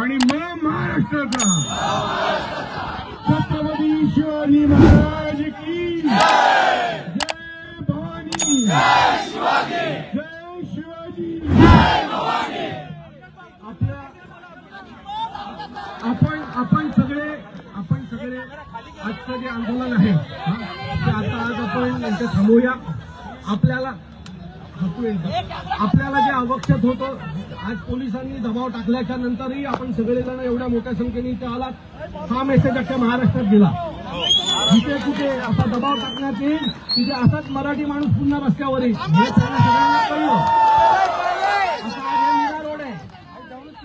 आणि मग महाराष्ट्राचा छत्रपती शिवाजी महाराज की जय भवानी, जय शिवाजी, जय शिवाजी, जय भवानी। आपण सगळे आजचं जे आंदोलन आहे ते आता आज आपण यांचं थांबवूया। आपल्याला जे आवश्यक होतं, आज पोलिसांनी दबाव टाकल्याच्या नंतरही आपण सगळेजण एवढ्या मोठ्या संख्येने इथे आलात। हा मेसेज अख्ख्या महाराष्ट्रात गेला, जिथे कुठे असा दबाव टाकण्यात येईल तिथे असाच मराठी माणूस पुन्हा रस्त्यावर येईल हे सगळ्यांना कळलं। आता आज हे मीरा रोड आहे,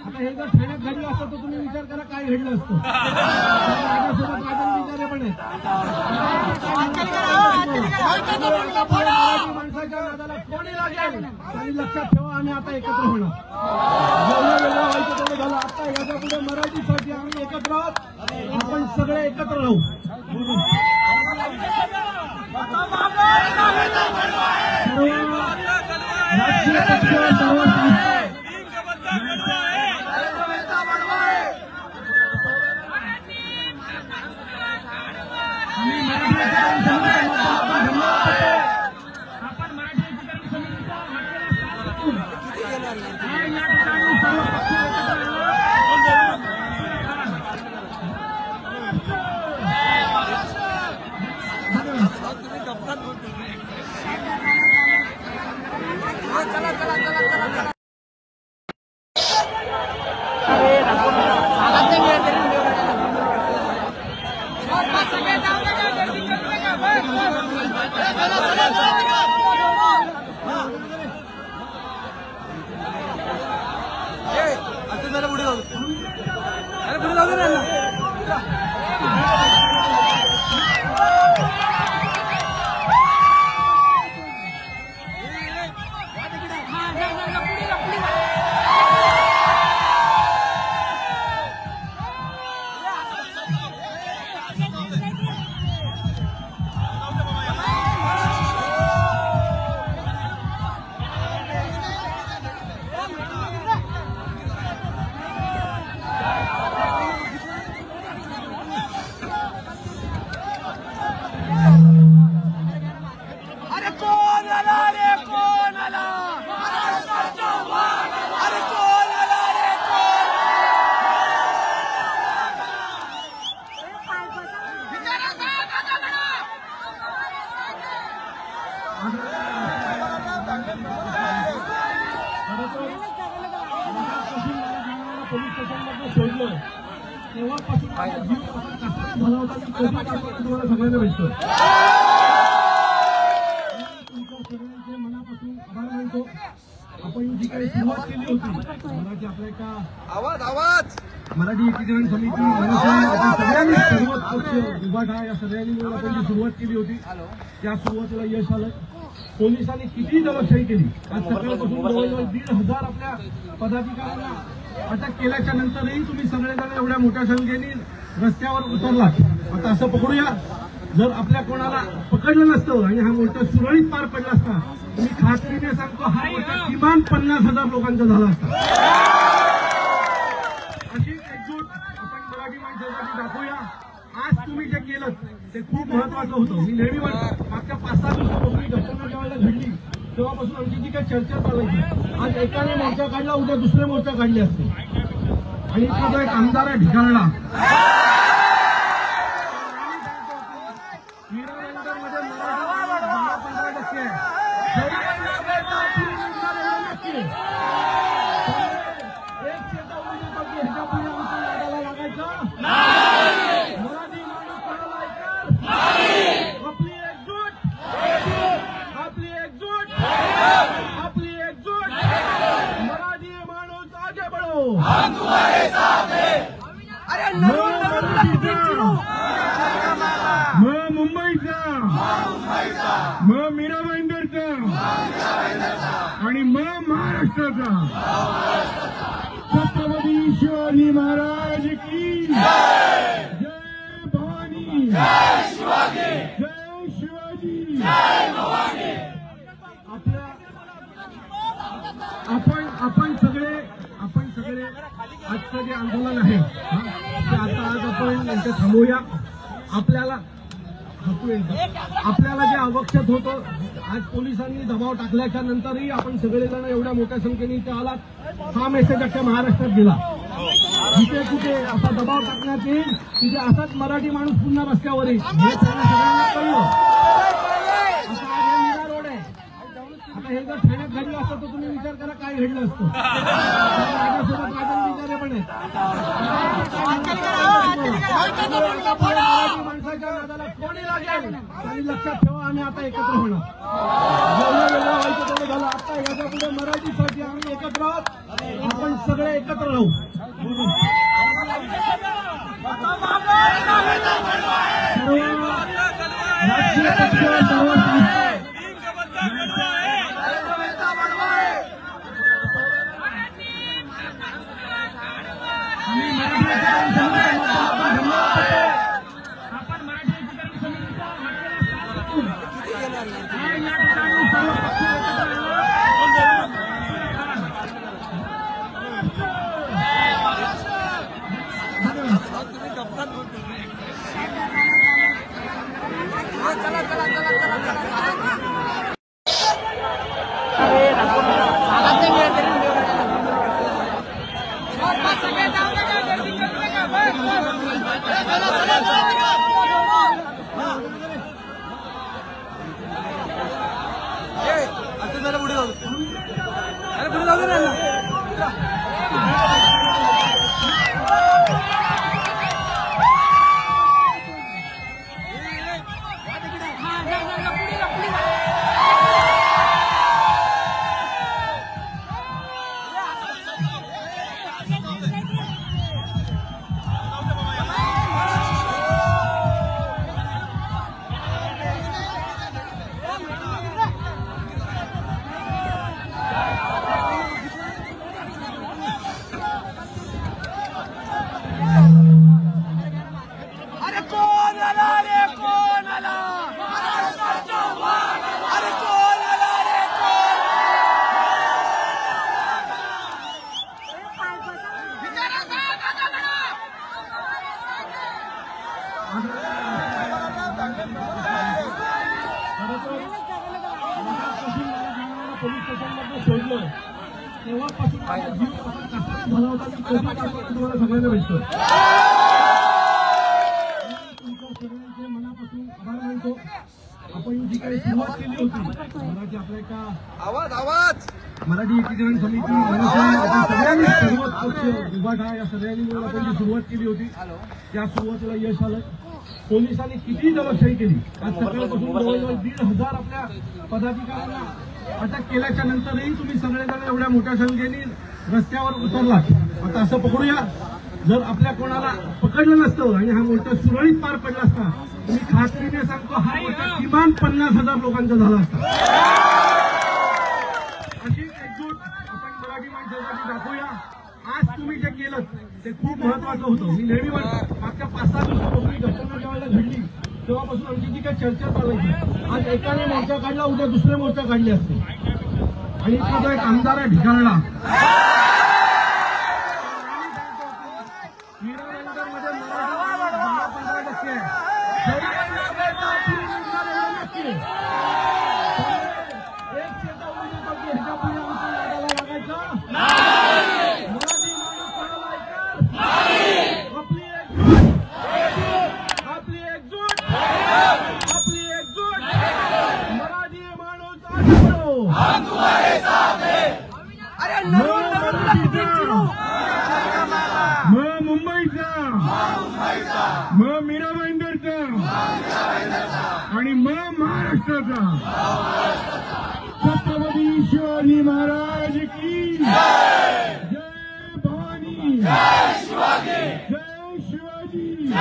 आता हे जर ठाण्यात घडलं असतं तर तुम्ही विचार करा काय घडलं असतं। माझ्यासोबत माझे विचारे पण आहेत, माणसाच्या नादाला कोणी लागेल आणि लक्षात ठेवा आम्ही आता एकत्र होणार। वेगळं व्हायचं तेवढं झालं, आता याच्या पुढे मराठीसाठी आम्ही एकत्र आहोत, आपण सगळे एकत्र राहू। राजकीय पक्ष सर्व पोलीस स्टेशनमध्ये सोडलं तेव्हापासून झाला होता की कधी तुम्हाला सगळ्यांना भेटतो। तुमच्या सगळ्यांचे मनापासून आभार मानतो। आपण जी काही सुरुवात केली होती मराठी आपल्या एका मराठी एकीकरण समिती सगळ्यांनी सर्व पक्ष उभाटा या सगळ्यांनी मिळून आपण जी सुरुवात केली होती त्या सुरुवातीला यश आलं। पोलिसांनी किती दडपशाही केली, आज सकाळपासून जवळजवळ 1,500 आपल्या पदाधिकाऱ्यांना अटक केल्याच्या नंतरही तुम्ही सगळेजण एवढ्या मोठ्या संख्येने रस्त्यावर उतरलात। आता असं पकडूया, जर आपल्या कोणाला पकडलं नसतं आणि हा मोर्चा सुरळीत पार पडला असता, मी खात्रीने सांगतो हा मोर्चा किमान 50,000 लोकांचा झाला असता। अशी एकजूट आपण मराठी माणसासाठी दाखवूया। आज तुम्ही जे केलं ते खूप महत्वाचं होतं। मी नेहमी म्हणतो, मागच्या 5-6 दिवसापासून ही घटना ज्यावेळेला घडली तेव्हापासून आमची जी काही चर्चा चालायची, आज एकाने मोर्चा काढला उद्या दुसरे मोर्चा काढले असते आणि इथला जो एक आमदार आहे ढिगाळला मुंबईचा मग मीरा भाईंदरचा आणि मग महाराष्ट्राचा छत्रपती शिवाजी महाराज की जय भवानी, जय शिवाजी, जय शिवाजी, जय भवानी। आपण सगळे आजचं जे आंदोलन आहे ते आता आज आपण यांचं थांबवूया. आपल्याला जे आवश्यक होतं, आज पोलिसांनी दबाव टाकल्याच्या नंतरही आपण सगळेजण एवढ्या मोठ्या संख्येने इथे आलात. हा मेसेज अख्ख्या महाराष्ट्रात गेला. जिथे कुठे असा दबाव टाकण्यात येईल तिथे असाच मराठी माणूस पुन्हा रस्त्यावर येईल हे सगळ्यांना कळलं. आता आज हे मीरा रोड आहे. आता हे जर ठाण्यात घडलं असतं तर तुम्ही विचार करा काय घडलं असतं. माझ्यासोबत माझे विचारे पण आहेत. माणसाच्या नादाला कोणी लागेल आणि लक्षात ठेवा आम्ही आता एकत्र होणार. जेवढं वेगळं व्हायचं तेवढं झालं. आता याच्या पुढे मराठीसाठी आम्ही एकत्र आहोत. आपण सगळे एकत्र राहू. राजकीय पक्ष सर्व पोलीस स्टेशनमध्ये सोडलं तेव्हापासून झाला होता की तुम्हाला सगळ्यांना भेटतो. तुमच्या सगळ्यांचे मनापासून आभार मानतो. आपण जी काही सुरुवात केली होती मराठी आपल्या एका मराठी एकीकरण समिती सगळ्यांनी सर्वच उभाटा या सगळ्यांनी मिळून आपण जी सुरुवात केली होती त्या सुरुवातीला यश आलं. पोलिसांनी किती दडपशाही केली. आज सकाळपासून जवळजवळ 1,500 आपल्या पदाधिकाऱ्यांना अटक केल्याच्या नंतरही तुम्ही सगळेजण एवढ्या मोठ्या संख्येने रस्त्यावर उतरलात. आता असं पकडूया जर आपल्या कोणाला पकडलं नसतं आणि हा मोर्चा सुरळीत पार पडला असता मी खात्रीने सांगतो हा मोर्चा किमान 50,000 लोकांचा झाला असता. अशी एकजूट आपण मराठी माणसासाठी दाखवूया. आज तुम्ही जे केलं ते खूप महत्वाचं होतं. मी नेहमी म्हणतो मागच्या 5-6 दिवसापासून ही घटना ज्यावेळेला घडली तेव्हापासून आमची जी काही चर्चा चालायची आज एकाने मोर्चा काढला उद्या दुसरे मोर्चा काढले असते. आणि इथला जो एक आमदार आहे ढिगाळला मग मीरा भाईंदरचा आणि मग महाराष्ट्राचा छत्रपती शिवाजी महाराज की जय भवानी जय शिवाजी.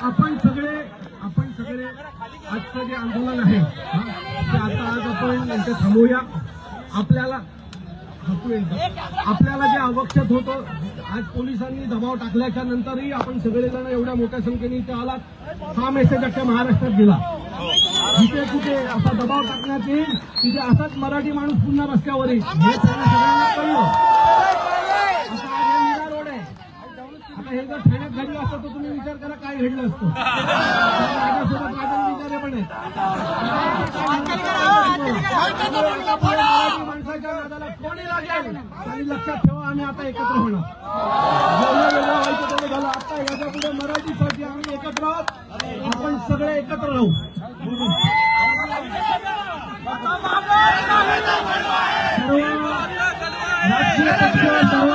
आपण सगळे आजचं जे आंदोलन आहे ते आता आज आपण यांचं थांबवूया. आपल्याला जे आवश्यक होतं, आज पोलिसांनी दबाव टाकल्याच्या नंतरही आपण सगळेजण एवढ्या मोठ्या संख्येने इथे आलात. हा मेसेज अख्ख्या महाराष्ट्रात गेला. जिथे कुठे असा दबाव टाकण्यात येईल तिथे असाच मराठी माणूस पुन्हा रस्त्यावर येईल हे सगळ्यांना कळलं. आता आज हे मीरा रोड आहे. आता हे जर ठाण्यात घडलं असतं तर तुम्ही विचार करा काय घडलं असतं. माझ्यासोबत माझे विचारे पण आहेत. मराठी माणसाच्या नादाला कोणी लागेल आणि लक्षात ठेवा आम्ही आता एकत्र होणार. जेवढं वेगळं व्हायचं तेवढं झालं. आता याच्या पुढे मराठीसाठी आम्ही एकत्र आहोत. आपण सगळे एकत्र राहू. राजकीय पक्ष सर्व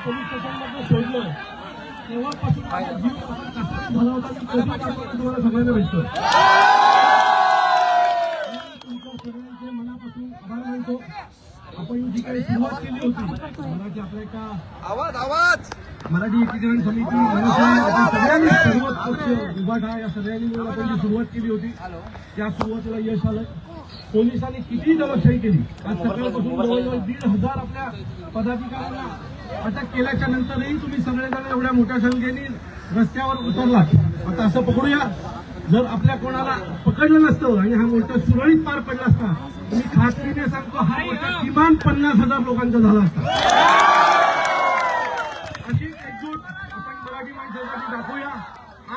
पोलीस स्टेशनमध्ये सोडलं तेव्हापासून झाला होता की कधी तुम्हाला सगळ्यांना भेटतो. तुमच्या सगळ्यांचे मनापासून आभार मानतो. आपण जी काही सुरुवात केली होती मराठी आपल्या एका मराठी एकीकरण समिती सगळ्यांनी सर्वच पक्ष उभाटा या सगळ्यांनी मिळून आपण जी सुरुवात केली होती त्या सुरुवातीला यश आलं. पोलिसांनी किती दलशाही केली. आज सकाळपासून जवळजवळ 1,500 आपल्या पदाधिकाऱ्यांना अटक केल्याच्या नंतरही तुम्ही सगळेजण एवढ्या मोठ्या संख्येने रस्त्यावर उतरलात. आता असं पकडूया जर आपल्या कोणाला पकडलं नसतं आणि हा मोर्चा सुरळीत पार पडला असता मी खात्रीने सांगतो हा मोर्चा किमान 50,000 लोकांचा झाला असता. अशी एकजूट आपण मराठी माणसासाठी दाखवूया.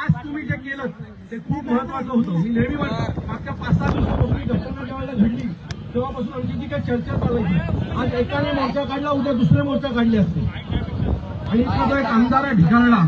आज तुम्ही जे केलं ते खूप महत्वाचं होतं. मी नेहमी म्हणतो मागच्या 5-6 दिवसापासून ही घटना ज्यावेळेला घडली तेव्हापासून आमची जी काही चर्चा चालायची आज एकाने मोर्चा काढला उद्या दुसरे मोर्चा काढले असते आणि इथला जो एक आमदार आहे ढिगाळला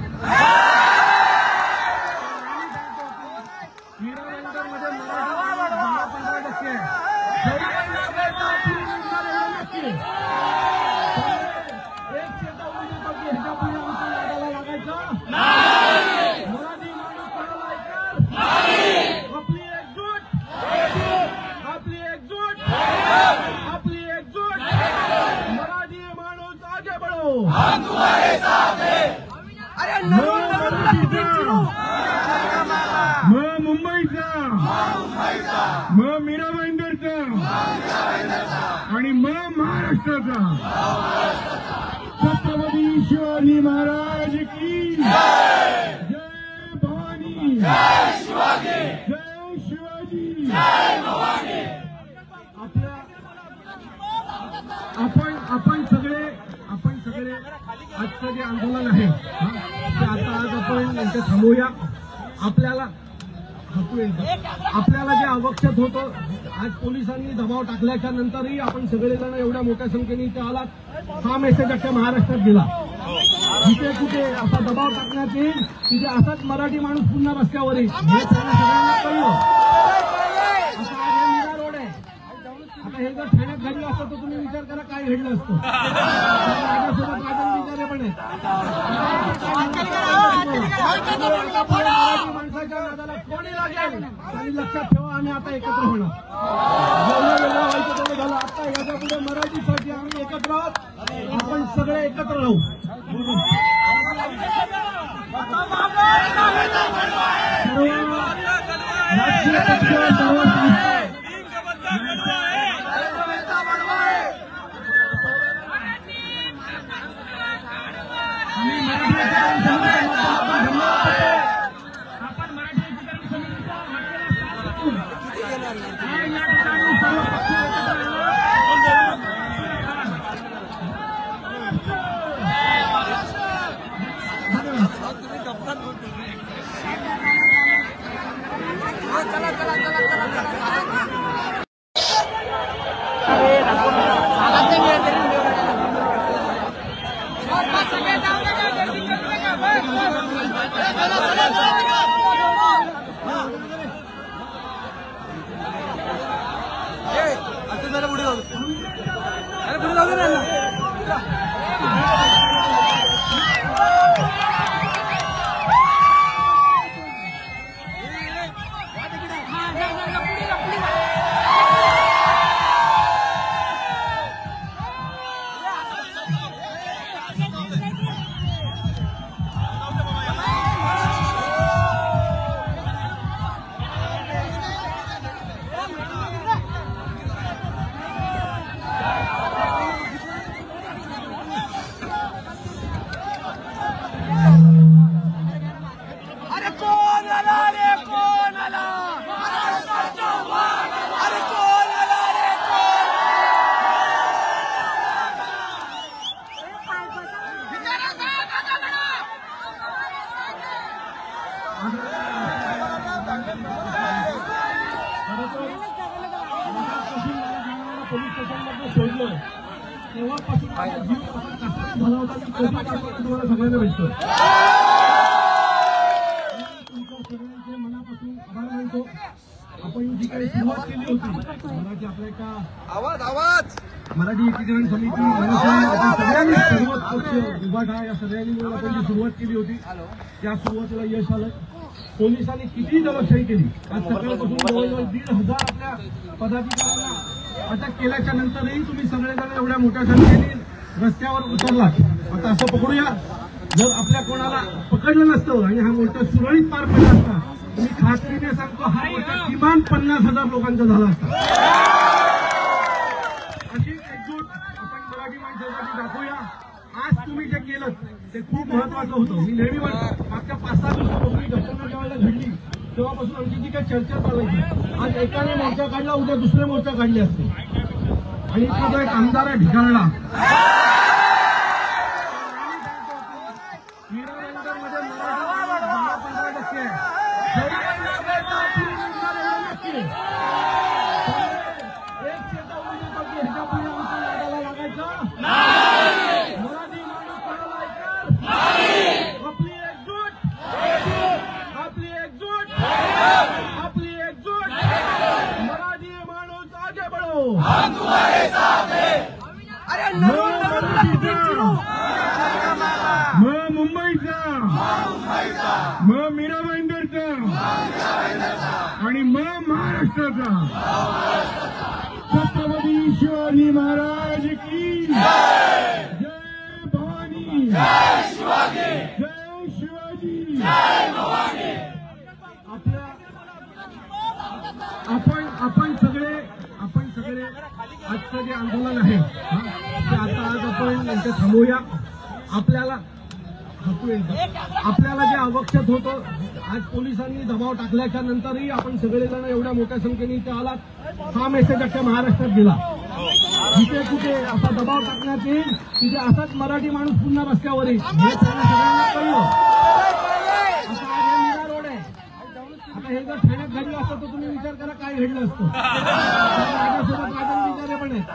मुंबईचा मग मीरा भाईंदरचा आणि मग महाराष्ट्राचा छत्रपती शिवाजी महाराज की जय भवानी जय शिवाजी. आपण सगळे आजचं जे आंदोलन आहे ते आता आज आपण यांचं थांबवूया. आपल्याला जे आवश्यक होतं आज पोलिसांनी दबाव टाकल्याच्या नंतरही आपण सगळेजण एवढ्या मोठ्या संख्येने इथे आलात. हा मेसेज अख्ख्या महाराष्ट्रात गेला. जिथे कुठे असा दबाव टाकण्यात येईल तिथे असाच मराठी माणूस पुन्हा रस्त्यावर येईल हे सगळ्यांना कळलं. आता आज हे मीरा रोड आहे. आता हे जर ठाण्यात घडलं असतं तर तुम्ही विचार करा काय घडलं असतं. माझ्यासोबत माझे विचारे पण आहेत. मराठी माणसाच्या नादाला लागेल आणि लक्षात ठेवा आम्ही आता एकत्र होणार. जेवढं वेगळं व्हायचं तेवढं झालं. आता याच्या पुढे मराठीसाठी आम्ही एकत्र आहोत. आपण सगळे एकत्र राहू. राजकीय पक्ष सर्व पोलीस स्टेशनमध्ये सोडलं तेव्हापासून झाला होता की तुम्हाला सगळ्यांना भेटतो. तुमच्या सगळ्यांचे मनापासून आभार मानतो. आपण जी काही सुरुवात केली होती मराठी आपल्या एका मराठी एकीकरण समिती सगळ्यांनी सर्वच पक्ष उभाटा या सगळ्यांनी मिळून आपण जी सुरुवात केली होती त्या सुरुवातीला यश आलं. पोलिसांनी किती दमनशाही केली. आज सकाळपासून जवळजवळ 1,500 आपल्या पदाधिकाऱ्यांना अटक केल्याच्या नंतरही तुम्ही सगळेजण एवढ्या मोठ्या संख्येने रस्त्यावर उतरलात. आता असं पकडूया जर आपल्या कोणाला पकडलं नसतं आणि हा मोर्चा सुरळीत पार पडला असता मी खात्रीने सांगतो हा मोर्चा किमान 50,000 लोकांचा झाला असता. अशी एकजूट आपण मराठी माणसासाठी दाखवूया. आज तुम्ही जे केलं ते खूप महत्वाचं होतं. मी नेहमी म्हणतो मागच्या 5-6 दिवसापासून ही घटना जेव्हा घडली तेव्हापासून आमची जी काही चर्चा चालायची आज एकाने मोर्चा काढला उद्या दुसरे मोर्चा काढले असते आणि इथला जो एक आमदार आहे ढिगाळला मग मीरा भाईंदरचा आणि मग महाराष्ट्राचा छत्रपती शिवाजी महाराज की जय भवानी जय शिवाजी. आपण सगळे आजचं जे आंदोलन आहे ते आता आज आपण यांचं थांबवूया. आपल्याला जे आवश्यक होतं आज पोलिसांनी दबाव टाकल्याच्या नंतरही आपण सगळेजण एवढ्या मोठ्या संख्येने इथे आलात. हा मेसेज अख्ख्या महाराष्ट्रात गेला. जिथे कुठे असा दबाव टाकण्यात येईल तिथे असाच मराठी माणूस पुन्हा रस्त्यावर येईल हे सगळ्यांना कळलं. आता आज हे मीरा रोड आहे. आता हे जर ठाण्यात घडलं असतं तर तुम्ही विचार करा काय घडलं असतं. माझ्यासोबत माझे विचारे पण आहेत.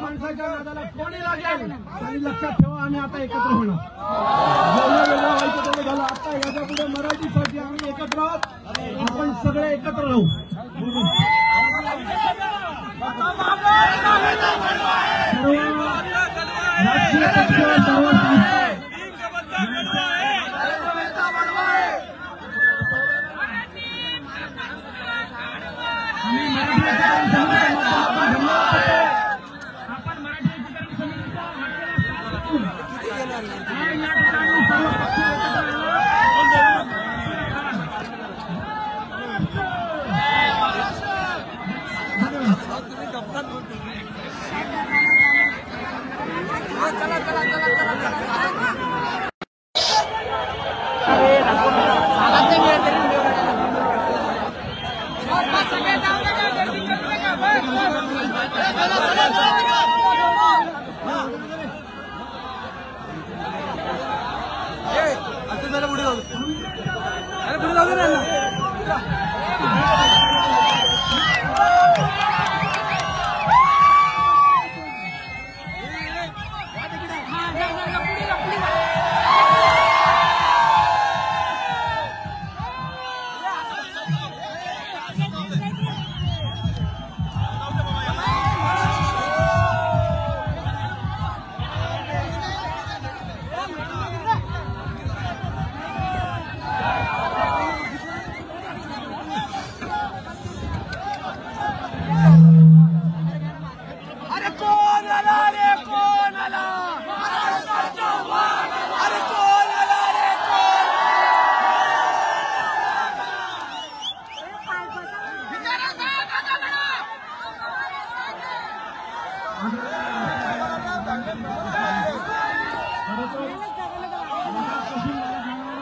माणसाच्या नादाला कोणी लागेल आणि लक्षात ठेवा आम्ही आता एकत्र होणार. जेवढं वेगळं व्हायचं तेवढं झालं. आता याच्या पुढे मराठीसाठी आम्ही एकत्र आहोत. आपण सगळे एकत्र राहू. राजकीय पक्ष सर्व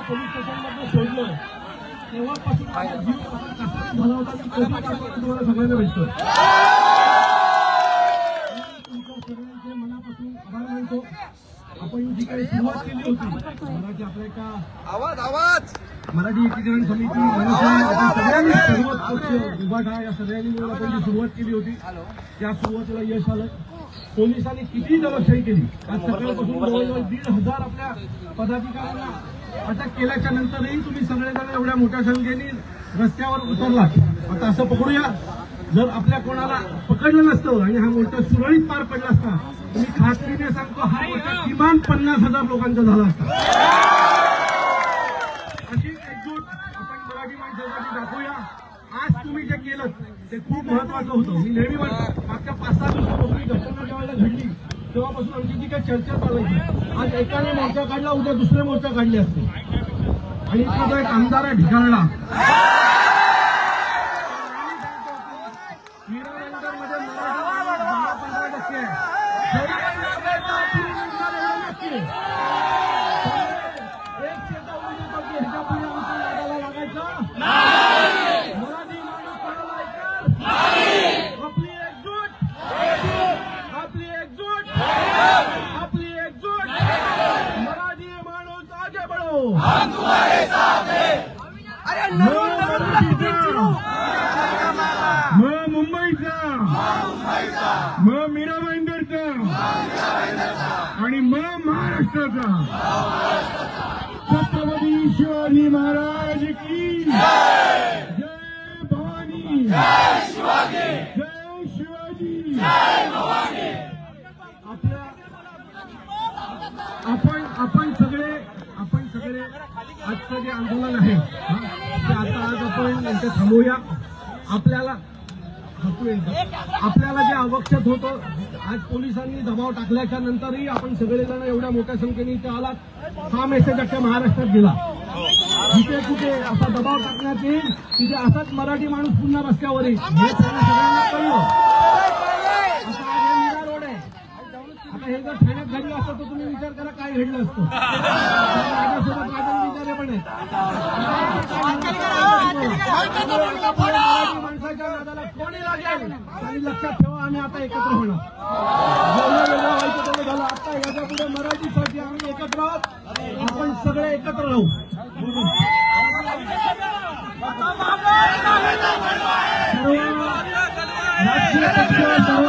पोलीस स्टेशनमध्ये सोडलं तेव्हापासून जीव झाला होता की तुम्हाला सगळ्यांना भेटतो. तुमच्या सगळ्यांचे मनापासून आभार मानतो. आपण जी काही सुरुवात केली होती मराठी आपल्या एका मराठी एकीकरण समिती सगळ्यांनी सर्वच पक्ष विभाग हा या सगळ्यांनी मिळून आपण जी सुरुवात केली होती त्या सुरुवातीला यश आलं. पोलिसांनी किती दमशाही केली. आज सकाळपासून जवळजवळ 1,500 आपल्या पदाधिकाऱ्यांना अटक केल्याच्या नंतरही तुम्ही सगळेजण एवढ्या मोठ्या संख्येने रस्त्यावर उतरलात. आता असं पकडूया जर आपल्या कोणाला पकडलं नसतं आणि हा मोर्चा सुरळीत पार पडला असता तुम्ही खात्रीने सांगतो हा मोर्चा किमान 50,000 लोकांचा झाला असता. अशी एकजूट आपण मराठी माणसासाठी दाखवूया. आज तुम्ही जे केलं ते खूप महत्वाचं होतं. मी नेहमी म्हणतो मागच्या 5-6 दिवसापासून घटना ज्यावेळेला घडली तेव्हापासून आमची जी काही चर्चा चालायची आज एकाने मोर्चा काढला उद्या दुसरे मोर्चा काढले असते आणि इतका जो एक आमदार आहे ढिगाळला मीरानगरमध्ये 10-15% मुंबईचा मीरा भाईंदरचा आणि महाराष्ट्राचा छत्रपती शिवाजी महाराज की जय भवानी जय शिवाजी. आपण सगळे आजचं जे आंदोलन आहे ते आता आज आपण यांचं थांबवूया. आपल्याला जे आवश्यक होतं आज पोलिसांनी दबाव टाकल्याच्या नंतरही आपण सगळेजण एवढ्या मोठ्या संख्येने इथे आलात. हा मेसेज अख्ख्या महाराष्ट्रात गेला. जिथे कुठे असा दबाव टाकण्यात येईल तिथे असाच मराठी माणूस पुन्हा रस्त्यावर येईल हे सगळ्यांना कळलं. आता आज हे मीरा रोड आहे. आता हे जर ठाण्यात घडलं असतं तर तुम्ही विचार करा काय घडलं असतं. माझ्यासोबत माझे विचारे पण आहेत. मराठी माणसाच्या नादाला कोणी लागेल आणि लक्षात ठेवा आम्ही आता एकत्र होणार. जेवढं वेगळं व्हायचं तेवढं झालं. आता याच्या पुढे मराठीसाठी आम्ही एकत्र आहोत. आपण सगळे एकत्र राहू. राजकीय पक्ष सर्व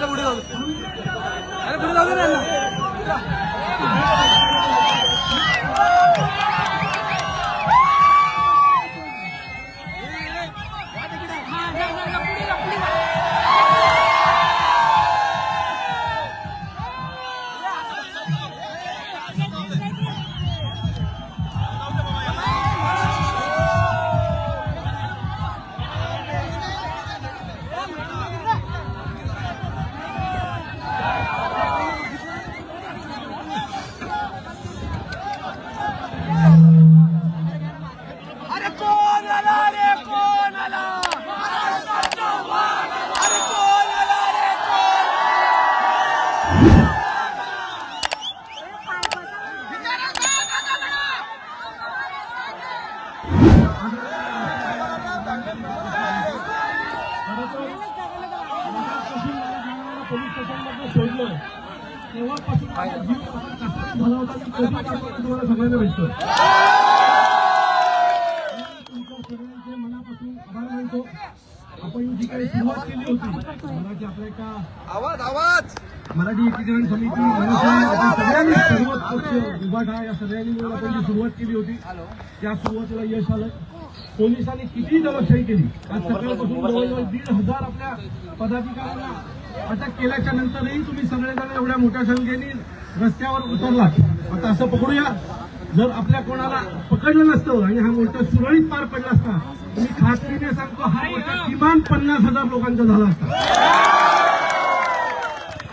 पुढे जाऊ पुढे जाऊ दे ना पोलीस स्टेशनमध्ये सोडलं तेव्हापासून जीव झाला होता की तुम्हाला सगळ्यांना भेटतो. तुमच्या सगळ्यांचे मनापासून आभार मानतो. आपण जी काही सुरुवात केली होती मराठी आपल्या एका मराठी एकीकरण समिती सगळ्यांनी सर्वच पक्ष विभाग या सगळ्यांनी मिळून आपण जी सुरुवात केली होती त्या सुरुवातीला यश आलं. पोलिसांनी किती दलशाही केली. आज सकाळपासून जवळजवळ 1,500 आपल्या पदाधिकाऱ्यांना अटक केल्याच्या नंतरही तुम्ही सगळेजण एवढ्या मोठ्या संख्येने रस्त्यावर उतरलात. आता असं पकडूया जर आपल्या कोणाला पकडलं नसतं आणि हा मोर्चा सुरळीत पार पडला असता मी खात्रीने सांगतो हा मोर्चा किमान 50,000 लोकांचा झाला असता.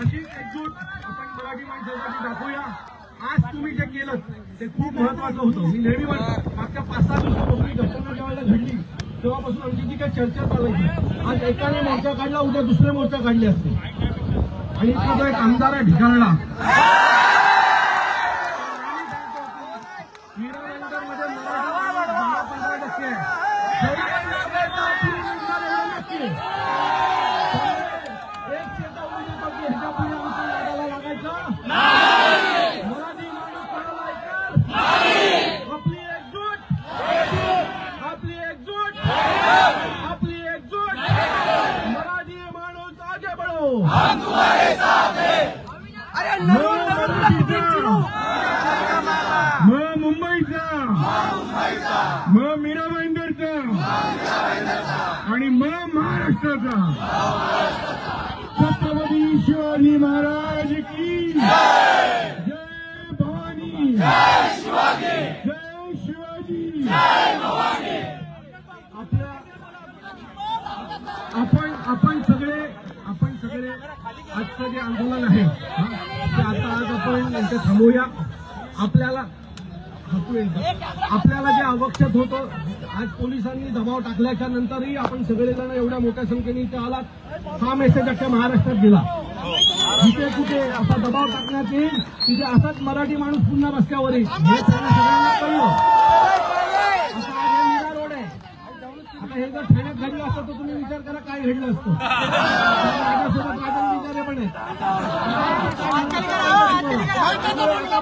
अशी एकजूट आपण मराठी माणसासाठी दाखवूया. आज तुम्ही जे केलं ते खूप महत्वाचं होतं. मी नेहमी म्हणतो मागच्या 5-6 दिवसापासून घटना ज्यावेळेला घडली तेव्हापासून आमची जी काही चर्चा चालायची आज एकाने मोर्चा काढला उद्या दुसरे मोर्चा काढले असते आणि इतका जो एक आमदार आहे ढिगाणला मीरानगरमध्ये 10-15% मुंबईचा मग मीरा भाईंदरचा आणि मग महाराष्ट्राचा छत्रपती शिवाजी महाराज की जय भवानी जय शिवाजी. आपण सगळे आजचं जे आंदोलन आहे ते आता आज आपण यांचं थांबवूया. आपल्याला जे आवश्यक होतं आज पोलिसांनी दबाव टाकल्याच्या नंतरही आपण सगळेजण एवढ्या मोठ्या संख्येने इथे आलात. हा मेसेज अख्ख्या महाराष्ट्रात गेला. जिथे कुठे असा दबाव टाकण्यात येईल तिथे असाच मराठी माणूस पुन्हा रस्त्यावर येईल हे सगळ्यांना कळलं. आता आज हे मीरा रोड आहे. आता हे जर ठाण्यात घडलं असतं तर तुम्ही विचार करा काय घडलं असतं. माझ्यासोबत विचारे पण आहेत.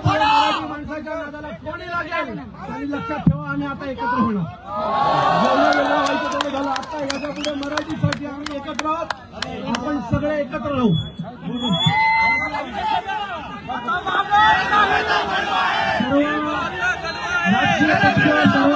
मराठी माणसाच्या नादाला कोणी लागेल आणि लक्षात ठेवा आम्ही आता एकत्र होणार. जेवढं वेगळं व्हायचं तेवढं झालं. आता याच्या पुढे मराठीसाठी आम्ही एकत्र आहोत. आपण सगळे एकत्र राहू. राजकीय पक्ष सर्व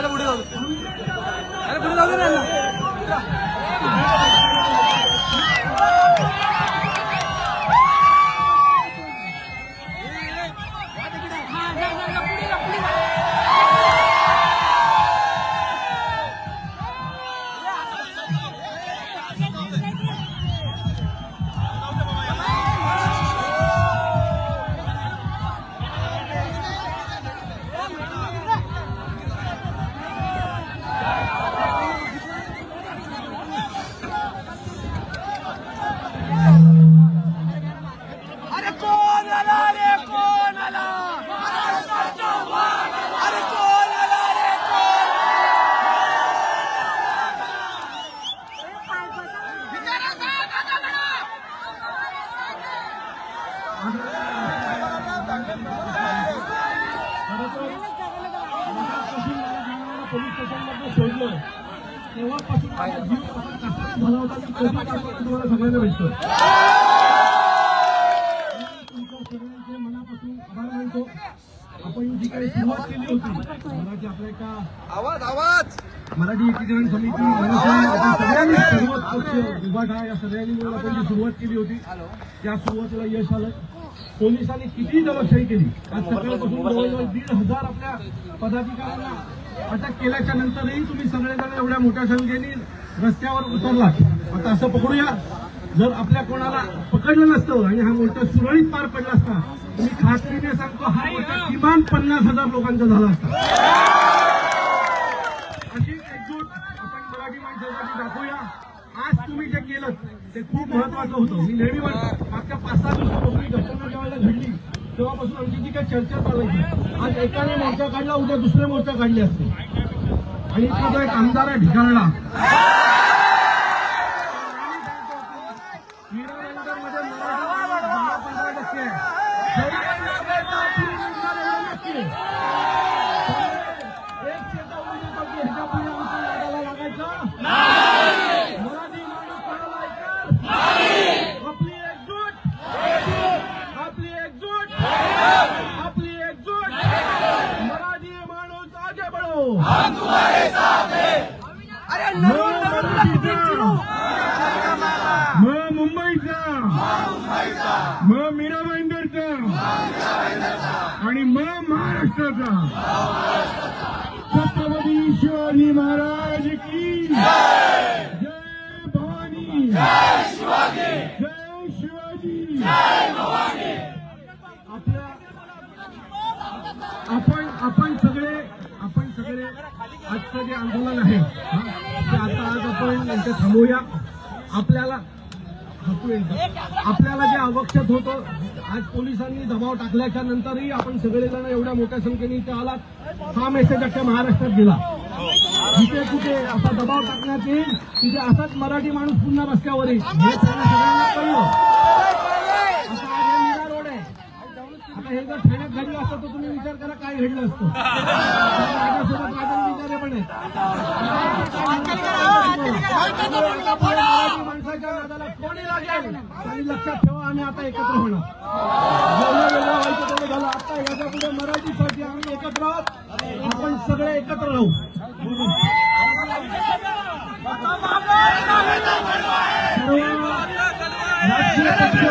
पुढे जाऊ सोडलं तेव्हापासून माझा जीव कसा झाला होता मी तुम्हाला सगळ्यांना भेटतो. तुमच्या सगळ्यांचे मनापासून आभार मानतो. आपण जी काही सुरुवात केली होती मराठी आपल्या एका मराठी एकीकरण समिती सगळ्यांनी सर्व पक्ष विभाग हा या सगळ्यांनी मिळून आपण जी सुरुवात केली होती त्या सुरुवातीला यश आलं. पोलिसांनी किती दलशाही केली. आज सकाळपासून जवळजवळ 1,500 आपल्या पदाधिकाऱ्यांना अटक केल्याच्या नंतरही तुम्ही सगळेजण एवढ्या मोठ्या संख्येने रस्त्यावर उतरलात. आता असं पकडूया जर आपल्या कोणाला पकडलं नसतं आणि हा मोर्चा सुरळीत पार पडला असता मी खात्रीने सांगतो हा मोर्चा किमान 50,000 लोकांचा झाला असता. अशी एकजूट आपण मराठी माणसासाठी दाखवूया. आज तुम्ही जे केलं ते खूप महत्वाचं होतं. मी नेहमी म्हणतो मागच्या 5-6 दिवसापासून घटना जेव्हा घडली तेव्हापासून आमची जी काही चर्चा चालायची आज एकाने मोर्चा काढला उद्या दुसरे मोर्चा काढले असते. आणि इथला जो एक आमदार आहे ढिगाणला मुंबईचा मग मीरा भाईंदरचा आणि मग महाराष्ट्राचा छत्रपती शिवाजी महाराज की जय भवानी जय शिवाजी. आपण सगळे आजचं जे आंदोलन आहे ते आज आपण यांचं थांबवूया. आपल्याला जे आवश्यक होतं आज पोलिसांनी दबाव टाकल्याच्या नंतरही आपण सगळेजण एवढ्या मोठ्या संख्येने इथे आलात. हा मेसेज अख्ख्या महाराष्ट्रात गेला. जिथे कुठे असा दबाव टाकण्यात येईल तिथे असाच मराठी माणूस पुन्हा रस्त्यावर येईल हे सगळ्यांना कळलं. आता आज हे मीरा रोड आहे. आता हे जर ठाण्यात घडलं असतं तर तुम्ही विचार करा काय घडलं असतं. माझ्यासोबत माझे विचारे पण आहेत. माणसाच्या नादाला कोणी लागेल आणि लक्षात ठेवा आम्ही आता एकत्र होणार. जेवढं वेगळं व्हायचं तेवढं झालं. आता याच्या पुढे मराठीसाठी आम्ही एकत्र आहोत. आपण सगळे एकत्र राहू. राजकीय पक्ष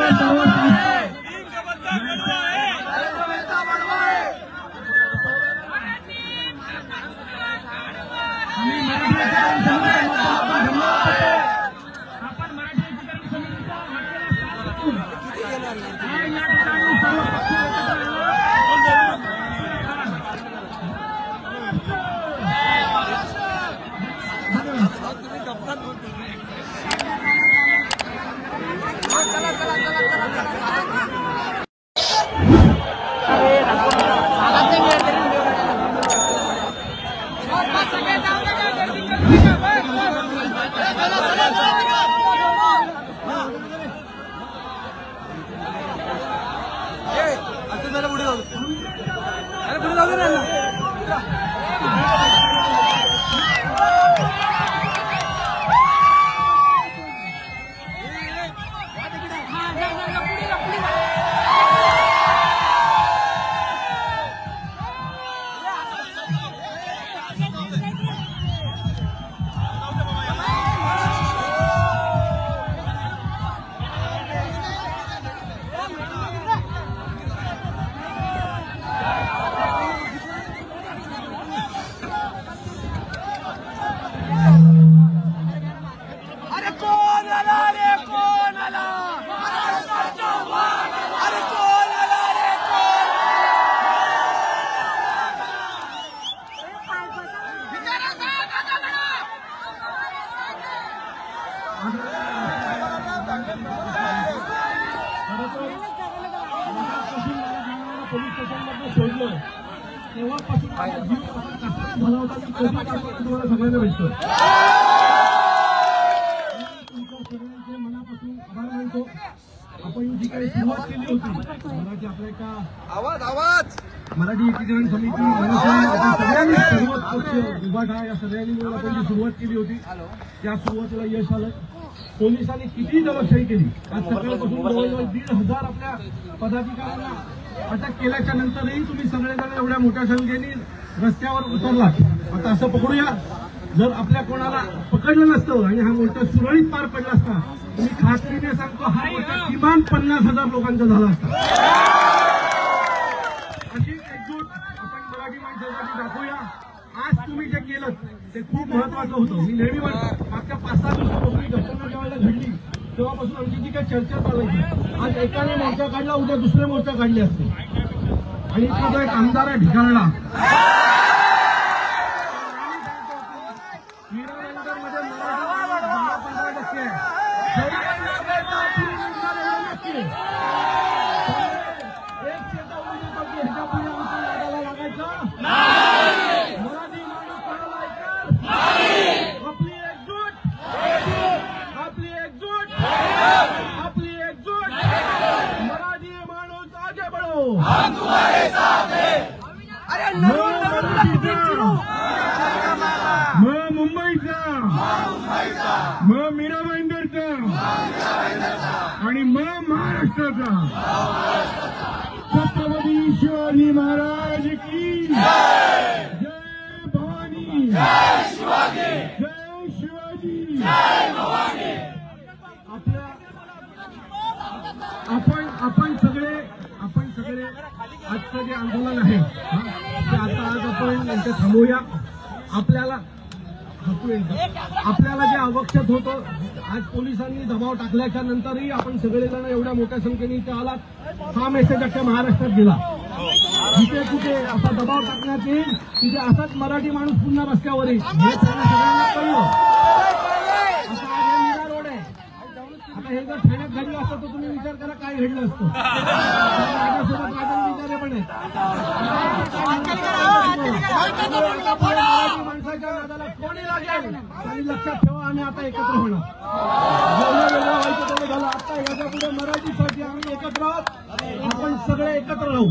पोलीस स्टेशनमध्ये सोडलं तेव्हापासून माझा जीव कसा झाला होता मी तुम्हाला सगळ्यांना भेटतो. तुमच्या सगळ्यांचे मनापासून आभार मानतो. आपण जी काही सुरुवात केली होती मराठी आपल्या एका मराठी एकीकरण समिती मनसे सगळ्यांनी सर्व पक्ष उभाटा या सगळ्यांनी मिळून आपण जी सुरुवात केली होती त्या सुरुवातीला यश आलं. पोलिसांनी किती दमनशाही केली. आज सकाळपासून जवळजवळ 1,500 आपल्या पदाधिकाऱ्यांना अटक केल्याच्या नंतरही तुम्ही सगळेजण एवढ्या मोठ्या संख्येने रस्त्यावर उतरलात. आता असं पकडूया, जर आपल्या कोणाला पकडलं नसतं आणि हा मोर्चा सुरळीत पार पडला असता, मी खात्रीने सांगतो हा मोर्चा किमान 50,000 लोकांचा झाला असता. अशी एकजूट आपण मराठी माणसासाठी दाखवूया. आज तुम्ही जे केलं ते खूप महत्वाचं होतं. मी नेहमी म्हणतो, मागच्या 5-6 दिवसापासून ही घटना जेव्हा घडली तेव्हापासून आमची जी काही चर्चा चालायची, आज एकाने मोर्चा काढला, उद्या दुसरे मोर्चा काढले असते. आणि इथला जो एक आमदार आहे ढिगाळला, मध्ये 10-15% मग मुंबईचा, मग मीरा भाईंदरचा आणि मग महाराष्ट्राचा. छत्रपती शिवाजी महाराज की जय. भवानी, जय शिवाजी. आपण सगळे आजचं जे आंदोलन आहे ते आज आपण यांचं थांबवूया. आपल्याला जे आवश्यक होतं, आज पोलिसांनी दबाव टाकल्याच्या नंतरही आपण सगळेजण एवढ्या मोठ्या संख्येने इथे आलात. हा मेसेज अख्ख्या महाराष्ट्रात गेला. जिथे कुठे असा दबाव टाकण्यात येईल तिथे असाच मराठी माणूस पुन्हा रस्त्यावर येईल हे सगळ्यांना कळलं. आता हा मीरा रोड आहे. आता हे जर ठाण्यात घडलं असतं तर तुम्ही विचार करा काय घडलं असतं. माझ्यासोबत माझे विचारे पण आहेत. माणसाच्या नादाला कोणी लागेल आणि लक्षात ठेवा, आम्ही आता एकत्र होणार. जेवढं वेगळं व्हायचं तेवढं झालं. आता याच्या पुढे मराठीसाठी आम्ही एकत्र आहोत. आपण सगळे एकत्र राहू.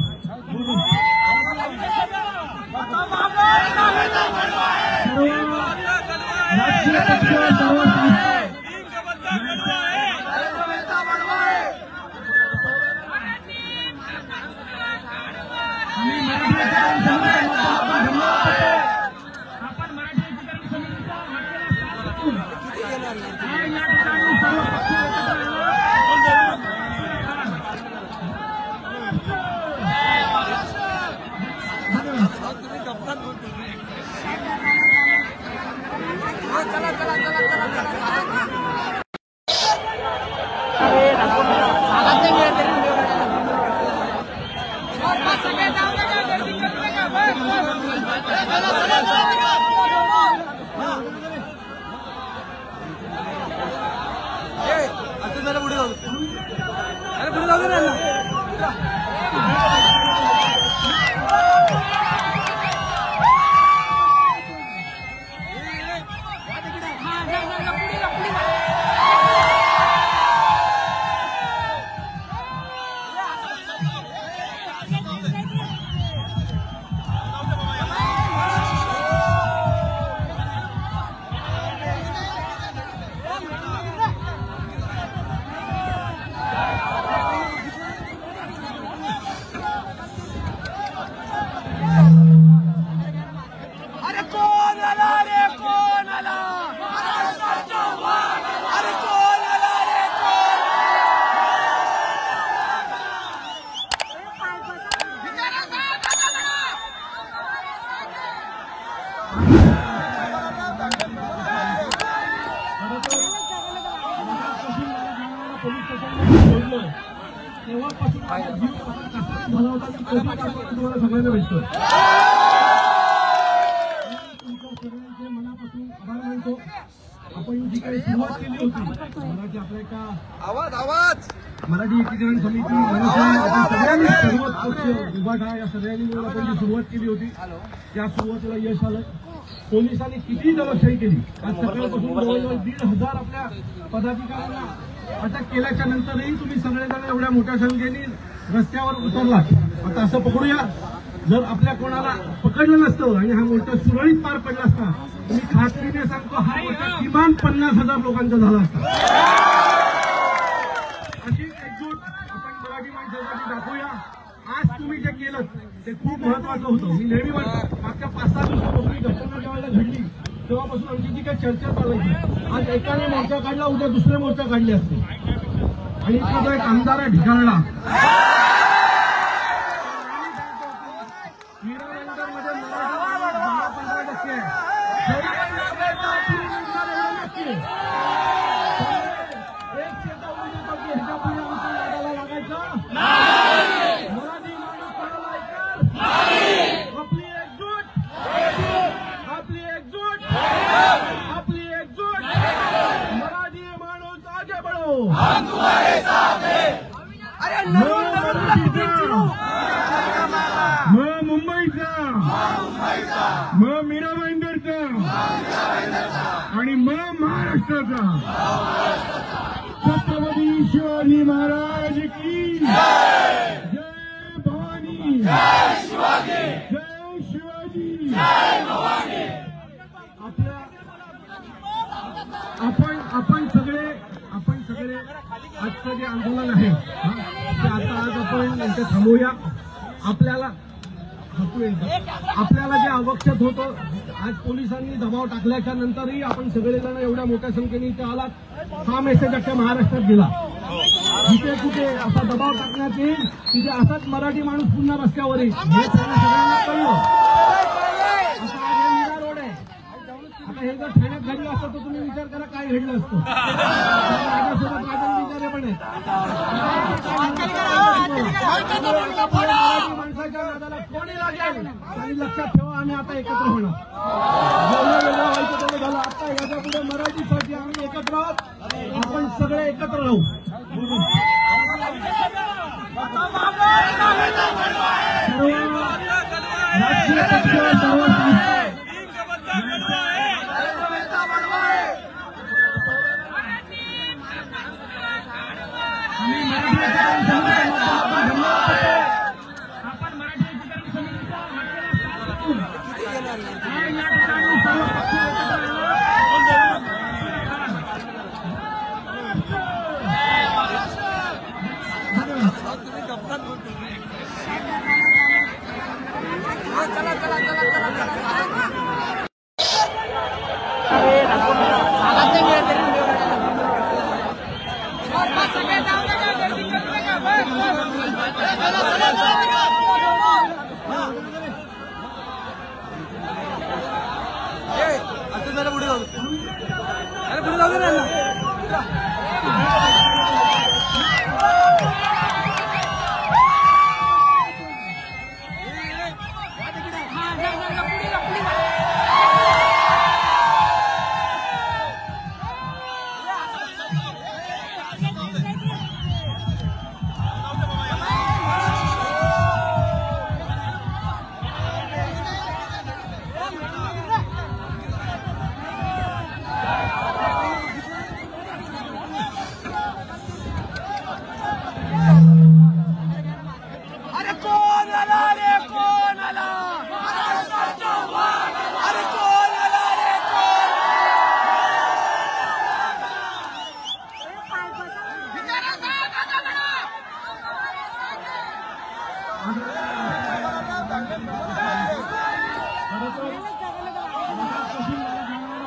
राजकीय पक्ष सर्व सगळ्यांना भेटतो. तुमच्या मनापासून आभार मानतो. आपण जी काही सुरुवात केली होती मराठी आपल्या एका मराठी एकीकरण समिती मनसे सगळ्यांनी सर्व पक्ष उभाटा या सगळ्यांनी मिळून आपण जी सुरुवात केली होती त्या सुरुवातीला यश आलं. पोलिसांनी किती दमनशाही केली. आज सकाळपासून जवळजवळ 1,500 आपल्या पदाधिकाऱ्यांना अटक केल्याच्या नंतरही तुम्ही सगळेजण एवढ्या मोठ्या संख्येने रस्त्यावर उतरलात. आता असं पकडूया, जर आपल्या कोणाला पकडलं नसतं आणि हा मोर्चा सुरळीत पार पडला असता, मी खात्रीने सांगतो हा मोर्चा किमान 50,000 लोकांचा झाला असता. अशी एकजूट आपण मराठी माणसासाठी दाखवूया. आज तुम्ही जे केलं ते खूप महत्वाचं होतं. मी नेहमी म्हणतो, मागच्या 5-6 दिवसापासून ही घटना ज्यावेळेला घडली तेव्हापासून आमची जी काही चर्चा चालायची, आज एकाने मोर्चा काढला, उद्या दुसरे मोर्चा काढले असते. आणि इथला जो एक आमदार आहे ढिगाळला, मीरानगरमध्ये मराठी 10-15% आहे. मुंबईचा, मीरा भाईंदरचा आणि महाराष्ट्राचा. छत्रपती शिवाजी महाराज की जय. भवानी, जय शिवाजी. आपण सगळे आजचं जे आंदोलन आहे ते आज आपण यांचं थांबवूया. आपल्याला जे आवश्यक होतं, आज पोलिसांनी दबाव टाकल्याच्या नंतरही आपण सगळेजण एवढ्या मोठ्या संख्येने इथे आलात. हा मेसेज अख्ख्या महाराष्ट्रात गेला. जिथे कुठे असा दबाव टाकण्यात येईल तिथे असाच मराठी माणूस पुन्हा रस्त्यावर येईल हे सगळ्यांना कळलं. आता आज हे मीरा रोड आहे. आता हे जर ठाण्यात घडलं असतं तर तुम्ही विचार करा काय घडलं असतं. माझ्यासोबत माझे विचारे पण आहेत. माणसाच्या नादाला कोणी लागेल आणि लक्षात ठेवा, आम्ही आता एकत्र होणार. जेवढं वेगळं व्हायचं तेवढं झालं. आता याच्या पुढे मराठीसाठी आम्ही एकत्र आहोत. आपण सगळे एकत्र राहू. राजकीय पक्ष सर्व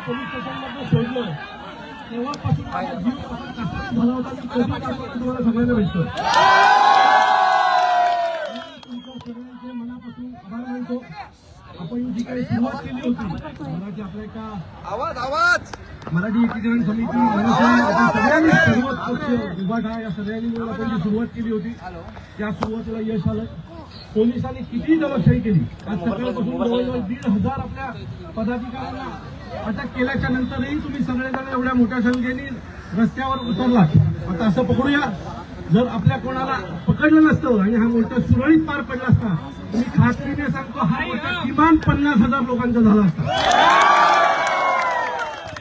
पोलीस स्टेशनमध्ये सोडलं तेव्हापासून झाला होता की तुम्हाला सगळ्यांना भेटतो. तुमच्या सगळ्यांचे मनापासून आभार मानतो. आपण जी काही सुरुवात केली होती मराठी आपल्या एका मराठी एकीकरण समिती सगळ्यांनी सर्वच पक्ष उभाटा या सगळ्यांनी मिळून आपण जी सुरुवात केली होती त्या सुरुवातीला यश आलं. पोलिसांनी किती दमनशाही केली. आज सकाळपासून जवळजवळ 1,500 आपल्या पदाधिकाऱ्यांना अटक केल्याच्या नंतरही तुम्ही सगळेजण एवढ्या मोठ्या संख्येने रस्त्यावर उतरलात. आता असं पकडूया, जर आपल्या कोणाला पकडलं नसतं आणि हा मोर्चा सुरळीत पार पडला असता, मी खात्रीने सांगतो हा मोर्चा किमान 50,000 लोकांचा झाला असता.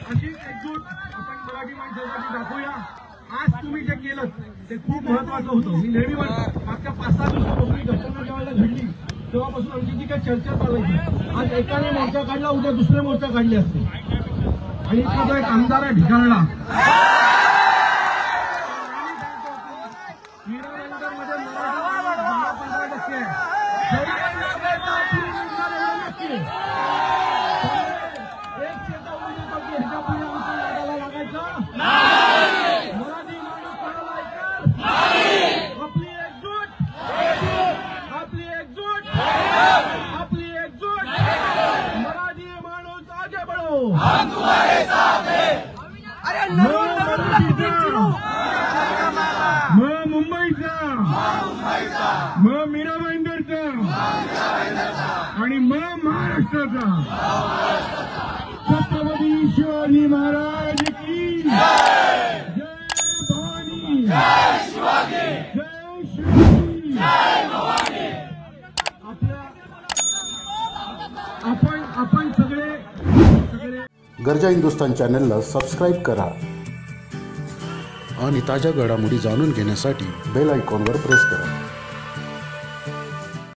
अशी एकजूट आपण मराठी माणसासाठी दाखवूया. आज तुम्ही ते खूप महत्वाचं होतं. मी नेहमी म्हणतो मागच्या 5-6 दिवसापासून ही घटना जेव्हा घडली तेव्हापासून आमची जी काही चर्चा चालायची, आज एकाने मोर्चा काढला, उद्या दुसरे मोर्चा काढले असते. आणि इथला जो एक आमदार आहे ढिगाणला, मुंबईचा, मग मीरा भाईंदरचा आणि मग महाराष्ट्राचा. छत्रपती शिवाजी महाराज की जय. भवानी, जय शिवाजी, जय भवानी. आपण सगळे गर्जा हिंदुस्तान चॅनलला सबस्क्राईब करा आणि ताज्या घडामोडी जाणून घेण्यासाठी बेल आयकॉनवर प्रेस करा.